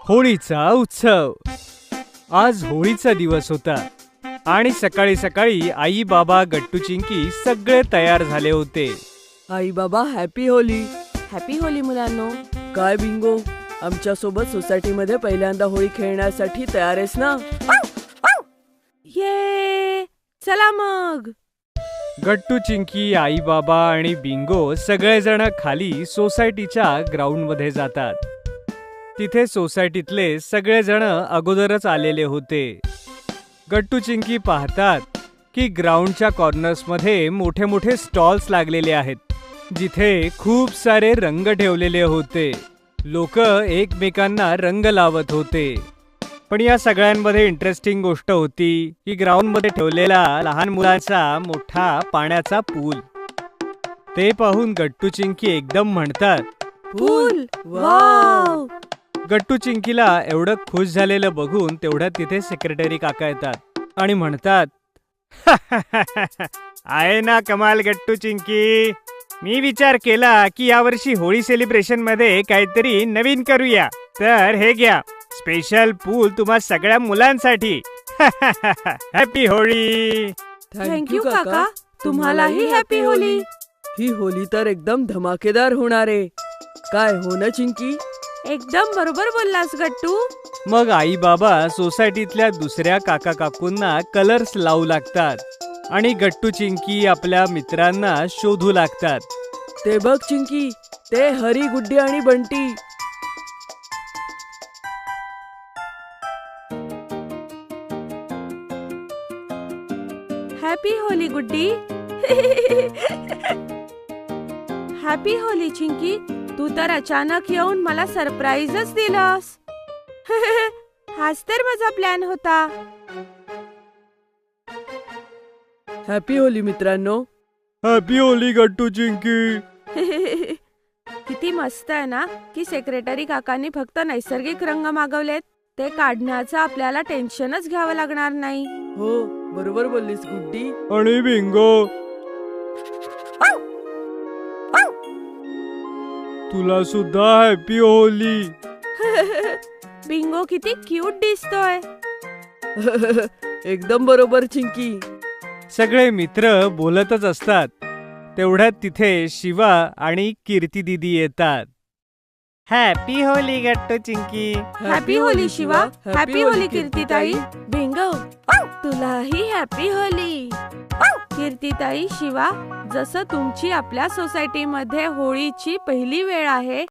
होळीचा उत्सव. आज होळीचा दिवस होता आणि सकाळी सकाळी आई बाबा गट्टू चिंकी सगळे तयार झाले होते. आई बाबा हॅपी होली. हॅपी होली मुलांनो. काय बिंगो, आमच्या सोबत सोसायटीमध्ये पहिल्यांदा होळी खेळण्यासाठी तयार आहेस ना? ये चला मग. गट्टू चिंकी, आई बाबा आणि बिंगो सगळेजण खाली सोसायटीच्या ग्राउंड मध्ये जातात. तिथे सोसायटीतले सगळेजण अगोदरच आलेले होते. गट्टू चिंकी पाहतात की ग्राउंडच्या कॉर्नर्स मध्ये मोठे मोठे स्टॉल्स लागलेले आहेत, जिथे खूप सारे रंग ठेवलेले होते. लोक एकमेकांना रंग लावत होते. पण या सगळ्यांमध्ये इंटरेस्टिंग गोष्ट होती की ग्राउंड मध्ये ठेवलेला लहान मुलांचा मोठा पाण्याचा पूल. ते पाहून गट्टू चिंकी एकदम म्हणतात, पूल, वाव. गट्टू चिंकीला एवढं खुश झालेलं बघून तेवढ्यात तिथे सेक्रेटरी काका येतात आणि म्हणतात, आहे ना कमाल गट्टू चिंकी. मी विचार केला की यावर्षी होळी सेलिब्रेशन मध्ये काहीतरी नवीन करूया. तर हे घ्या, स्पेशल पूल तुम्हा सगळ्या मुलांसाठी. हॅपी होळी. थँक्यू काका. तुम्हालाही हॅपी होली. ही होली तर एकदम धमाकेदार होणार आहे. काय हो ना चिंकी? एकदम बरोबर बोललास गट्टू. मग आई बाबा सोसायटीतल्या दुसऱ्या काका काकूंना कलर्स लावू लागतात आणि गट्टू चिंकी आपल्या मित्रांना शोधू लागतात. ते बघ चिंकी, ते हरी, गुड्डी आणि बंटी. हॅपी होली गुड्डी. हॅपी होली चिंकी. तू तर अचानक येऊन मला सरप्राईजच दिलास. हाच तर माझा प्लॅन होता. हॅपी होली मित्रांनो. हॅपी होली गट्टू चिंकी. किती मस्त आहे ना की सेक्रेटरी काकांनी फक्त नैसर्गिक रंग मागवलेत. ते काढण्याचं आपल्याला टेन्शनच घ्यावं लागणार नाही. हो, बरोबर बोललीस गुड्डी. आणि बिंगो, तुला सुद्धा हॅपी होली. बिंगो किती क्यूट दिसतोय. एकदम बरोबर चिंकी. सगळे मित्र बोलतच असतात. तेवढ्यात तिथे शिवा आणि कीर्ती दीदी येतात. Happy Holi Gattu Chinki. Happy Holi Shiva. Happy Holi कीर्तीताई. बिंगो, तुलाही हॅपी होली. कीर्तीताई, शिवा, जसं तुमची आपल्या सोसायटीमध्ये होळीची पहिली वेळ आहे